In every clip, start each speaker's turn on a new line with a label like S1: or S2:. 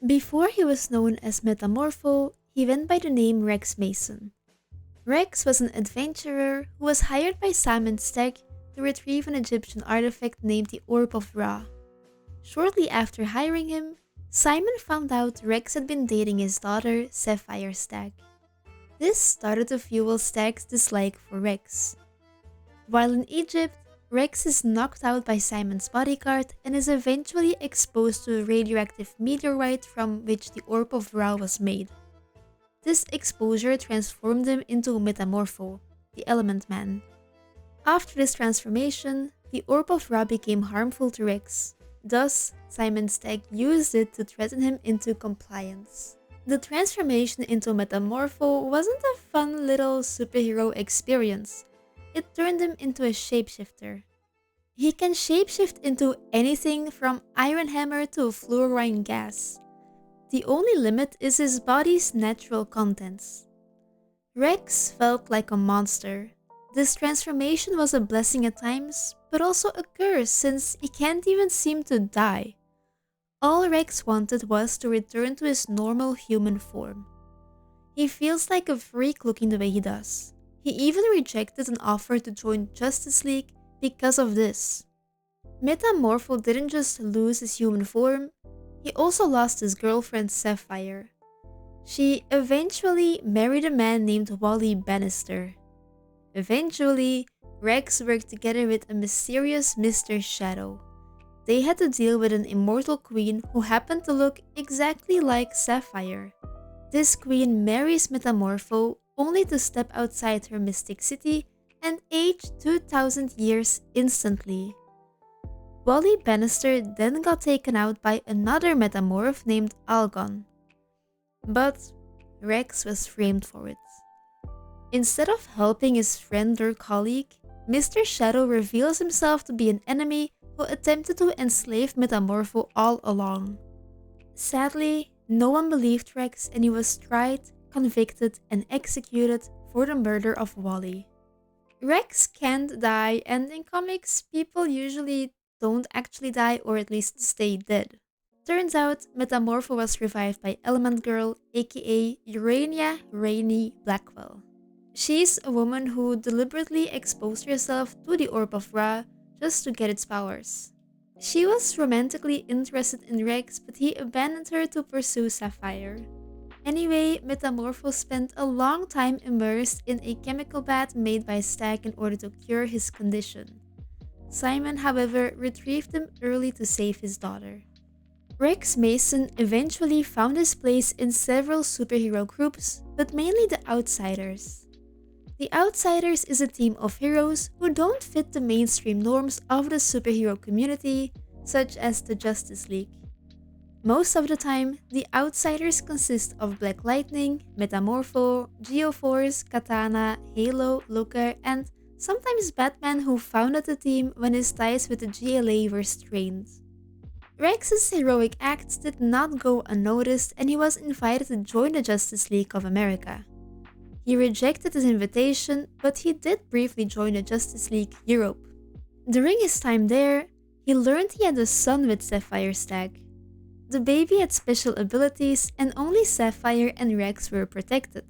S1: Before he was known as Metamorpho, he went by the name Rex Mason. Rex was an adventurer who was hired by Simon Stagg to retrieve an Egyptian artifact named the Orb of Ra. Shortly after hiring him, Simon found out Rex had been dating his daughter, Sapphire Stagg. This started to fuel Stagg's dislike for Rex. While in Egypt, Rex is knocked out by Simon's bodyguard and is eventually exposed to a radioactive meteorite from which the Orb of Ra was made. This exposure transformed him into Metamorpho, the Element Man. After this transformation, the Orb of Ra became harmful to Rex. Thus, Simon Stagg used it to threaten him into compliance. The transformation into Metamorpho wasn't a fun little superhero experience. It turned him into a shapeshifter. He can shapeshift into anything from iron hammer to fluorine gas. The only limit is his body's natural contents. Rex felt like a monster. This transformation was a blessing at times, but also a curse since he can't even seem to die. All Rex wanted was to return to his normal human form. He feels like a freak looking the way he does. He even rejected an offer to join Justice League because of this. Metamorpho didn't just lose his human form, he also lost his girlfriend Sapphire. She eventually married a man named Wally Bannister. Eventually, Rex worked together with a mysterious Mr. Shadow. They had to deal with an immortal queen who happened to look exactly like Sapphire. This queen marries Metamorpho only to step outside her mystic city and age 2000 years instantly. Wally Bannister then got taken out by another metamorph named Algon. But Rex was framed for it. Instead of helping his friend or colleague, Mr. Shadow reveals himself to be an enemy who attempted to enslave Metamorpho all along. Sadly, no one believed Rex and he was tried, convicted, and executed for the murder of Wally. Rex can't die, and in comics, people usually don't actually die or at least stay dead. Turns out, Metamorpho was revived by Element Girl, aka Urania Rainey Blackwell. She's a woman who deliberately exposed herself to the Orb of Ra just to get its powers. She was romantically interested in Rex, but he abandoned her to pursue Sapphire. Anyway, Metamorpho spent a long time immersed in a chemical bath made by Stagg in order to cure his condition. Simon, however, retrieved him early to save his daughter. Rex Mason eventually found his place in several superhero groups, but mainly the Outsiders. The Outsiders is a team of heroes who don't fit the mainstream norms of the superhero community, such as the Justice League. Most of the time, the Outsiders consist of Black Lightning, Metamorpho, Geoforce, Katana, Halo, Looker, and sometimes Batman, who founded the team when his ties with the GLA were strained. Rex's heroic acts did not go unnoticed and he was invited to join the Justice League of America. He rejected his invitation, but he did briefly join the Justice League Europe. During his time there, he learned he had a son with Sapphire Stagg. The baby had special abilities and only Sapphire and Rex were protected.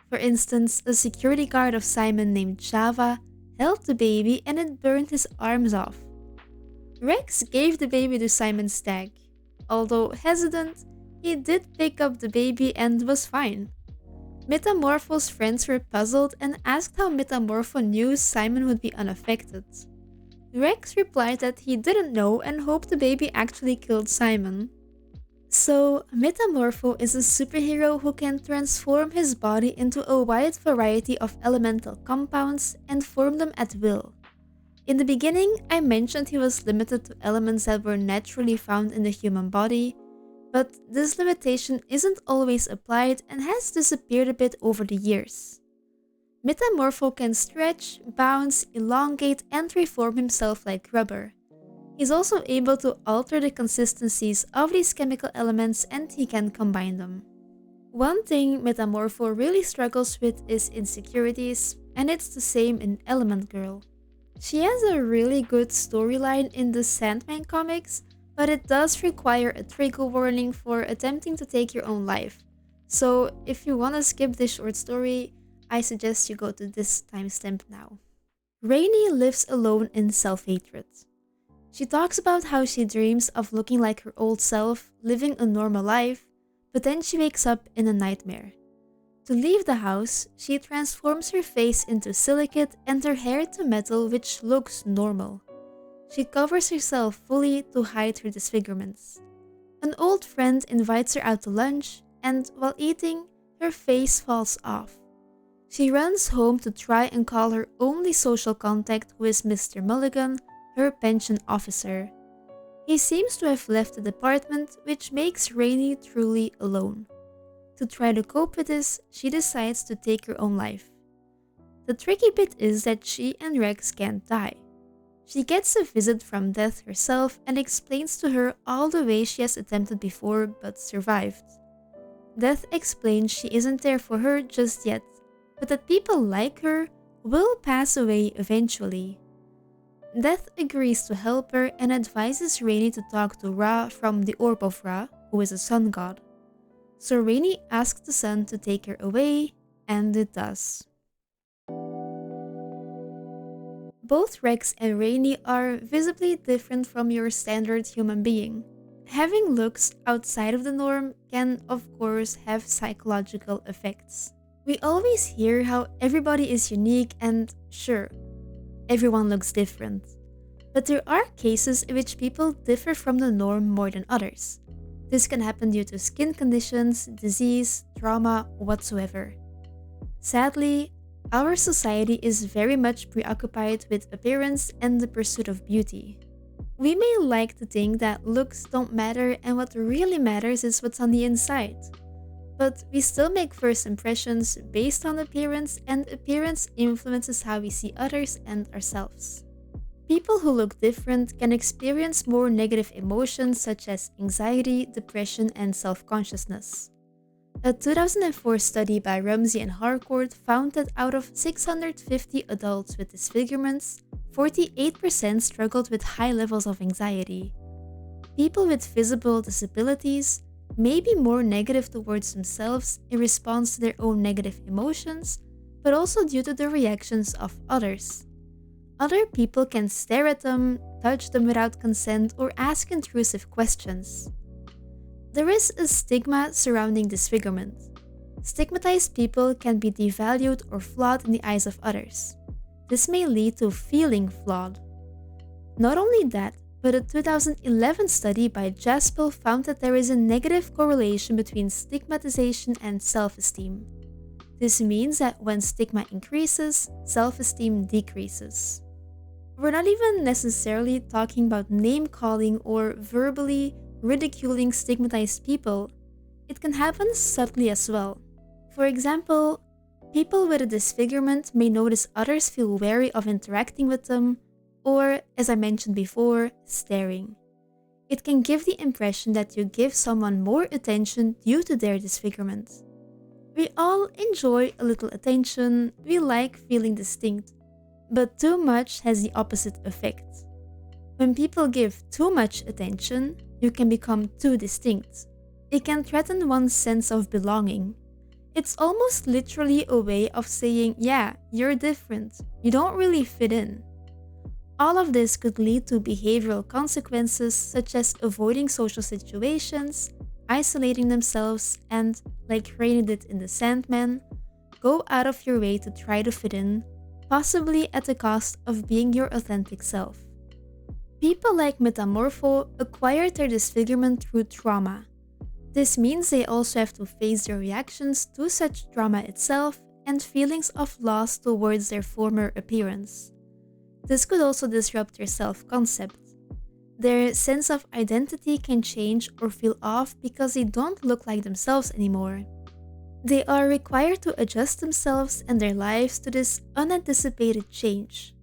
S1: For instance, a security guard of Simon named Java held the baby and it burned his arms off. Rex gave the baby to Simon Stagg. Although hesitant, he did pick up the baby and was fine. Metamorpho's friends were puzzled and asked how Metamorpho knew Simon would be unaffected. Rex replied that he didn't know and hoped the baby actually killed Simon. So, Metamorpho is a superhero who can transform his body into a wide variety of elemental compounds and form them at will. In the beginning, I mentioned he was limited to elements that were naturally found in the human body, but this limitation isn't always applied and has disappeared a bit over the years. Metamorpho can stretch, bounce, elongate, and reform himself like rubber. He's also able to alter the consistencies of these chemical elements and he can combine them. One thing Metamorpho really struggles with is insecurities, and it's the same in Element Girl. She has a really good storyline in the Sandman comics, but it does require a trigger warning for attempting to take your own life. So if you want to skip this short story, I suggest you go to this timestamp now. Rainy lives alone in self-hatred. She talks about how she dreams of looking like her old self, living a normal life, but then she wakes up in a nightmare. To leave the house, she transforms her face into silicate and her hair to metal, which looks normal. She covers herself fully to hide her disfigurements. An old friend invites her out to lunch, and while eating, her face falls off. She runs home to try and call her only social contact, who is Mr. Mulligan, her pension officer. He seems to have left the department, which makes Rainy truly alone. To try to cope with this, she decides to take her own life. The tricky bit is that she and Rex can't die. She gets a visit from Death herself and explains to her all the ways she has attempted before but survived. Death explains she isn't there for her just yet, but that people like her will pass away eventually. Death agrees to help her and advises Rainy to talk to Ra from the Orb of Ra, who is a sun god. So Rainy asks the sun to take her away, and it does. Both Rex and Rainy are visibly different from your standard human being. Having looks outside of the norm can, of course, have psychological effects. We always hear how everybody is unique and, sure, everyone looks different. But there are cases in which people differ from the norm more than others. This can happen due to skin conditions, disease, trauma, whatsoever. Sadly, our society is very much preoccupied with appearance and the pursuit of beauty. We may like to think that looks don't matter and what really matters is what's on the inside. But we still make first impressions based on appearance, and appearance influences how we see others and ourselves. People who look different can experience more negative emotions such as anxiety, depression, and self-consciousness. A 2004 study by Rumsey and Harcourt found that out of 650 adults with disfigurements, 48% struggled with high levels of anxiety. People with visible disabilities may be more negative towards themselves in response to their own negative emotions, but also due to the reactions of others. Other people can stare at them, touch them without consent, or ask intrusive questions. There is a stigma surrounding disfigurement. Stigmatized people can be devalued or flawed in the eyes of others. This may lead to feeling flawed. Not only that, but a 2011 study by Jaspel found that there is a negative correlation between stigmatization and self-esteem. This means that when stigma increases, self-esteem decreases. We're not even necessarily talking about name-calling or verbally ridiculing stigmatized people. It can happen subtly as well. For example, people with a disfigurement may notice others feel wary of interacting with them, or, as I mentioned before, staring. It can give the impression that you give someone more attention due to their disfigurement. We all enjoy a little attention, we like feeling distinct, but too much has the opposite effect. When people give too much attention, you can become too distinct. It can threaten one's sense of belonging. It's almost literally a way of saying, yeah, you're different, you don't really fit in. All of this could lead to behavioral consequences such as avoiding social situations, isolating themselves, and, like Rainy did in The Sandman, go out of your way to try to fit in, possibly at the cost of being your authentic self. People like Metamorpho acquired their disfigurement through trauma. This means they also have to face their reactions to such trauma itself and feelings of loss towards their former appearance. This could also disrupt their self-concept. Their sense of identity can change or feel off because they don't look like themselves anymore. They are required to adjust themselves and their lives to this unanticipated change.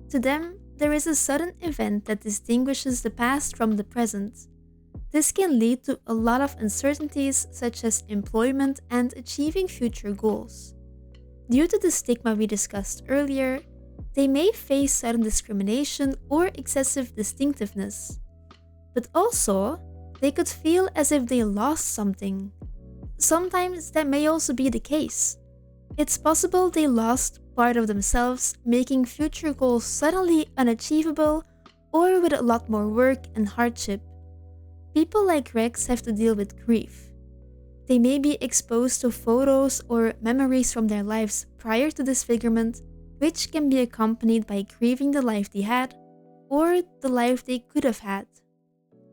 S1: To them, there is a sudden event that distinguishes the past from the present. This can lead to a lot of uncertainties such as employment and achieving future goals. Due to the stigma we discussed earlier, they may face sudden discrimination or excessive distinctiveness. But also, they could feel as if they lost something. Sometimes that may also be the case. It's possible they lost part of themselves, making future goals suddenly unachievable or with a lot more work and hardship. People like Rex have to deal with grief. They may be exposed to photos or memories from their lives prior to disfigurement, which can be accompanied by grieving the life they had or the life they could have had.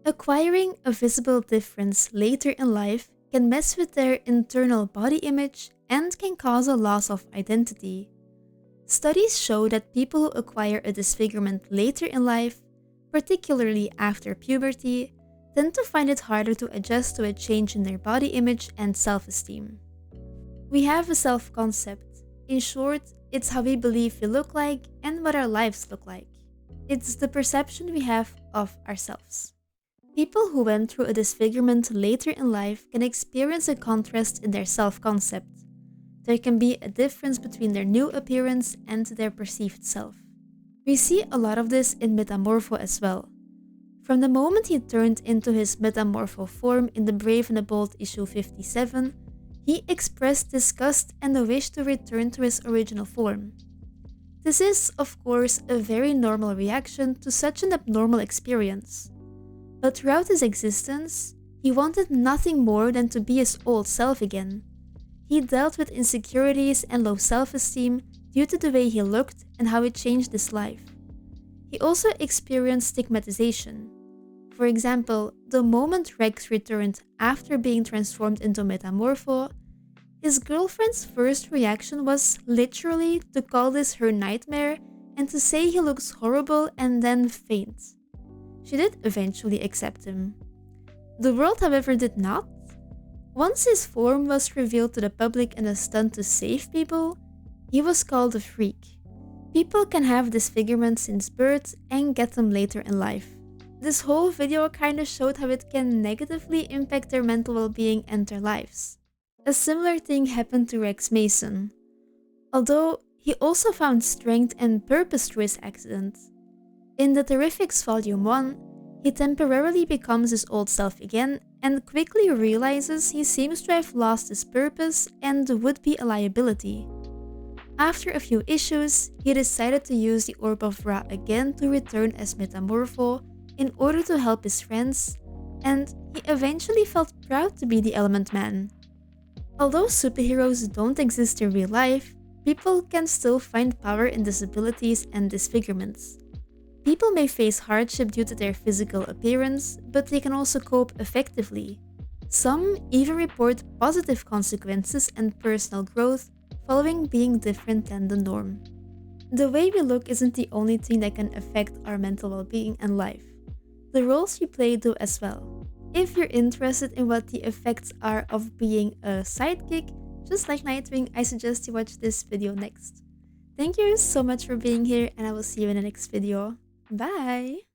S1: Acquiring a visible difference later in life can mess with their internal body image and can cause a loss of identity. Studies show that people who acquire a disfigurement later in life, particularly after puberty, tend to find it harder to adjust to a change in their body image and self-esteem. We have a self-concept. In short, it's how we believe we look like and what our lives look like. It's the perception we have of ourselves. People who went through a disfigurement later in life can experience a contrast in their self-concept. There can be a difference between their new appearance and their perceived self. We see a lot of this in Metamorpho as well. From the moment he turned into his Metamorpho form in The Brave and the Bold issue 57, he expressed disgust and a wish to return to his original form. This is, of course, a very normal reaction to such an abnormal experience. But throughout his existence, he wanted nothing more than to be his old self again. He dealt with insecurities and low self-esteem due to the way he looked and how it changed his life. He also experienced stigmatization. For example, the moment Rex returned after being transformed into Metamorpho, his girlfriend's first reaction was literally to call this her nightmare and to say he looks horrible and then faint. She did eventually accept him. The world, however, did not. Once his form was revealed to the public in a stunt to save people, he was called a freak. People can have disfigurement since birth and get them later in life. This whole video kinda showed how it can negatively impact their mental well-being and their lives. A similar thing happened to Rex Mason. Although, he also found strength and purpose through his accident. In The Terrifics Volume 1, he temporarily becomes his old self again and quickly realizes he seems to have lost his purpose and would be a liability. After a few issues, he decided to use the Orb of Ra again to return as Metamorpho in order to help his friends, and he eventually felt proud to be the Element Man. Although superheroes don't exist in real life, people can still find power in disabilities and disfigurements. People may face hardship due to their physical appearance, but they can also cope effectively. Some even report positive consequences and personal growth following being different than the norm. The way we look isn't the only thing that can affect our mental well-being and life. The roles we play do as well. If you're interested in what the effects are of being a sidekick, just like Nightwing, I suggest you watch this video next. Thank you so much for being here, and I will see you in the next video. Bye!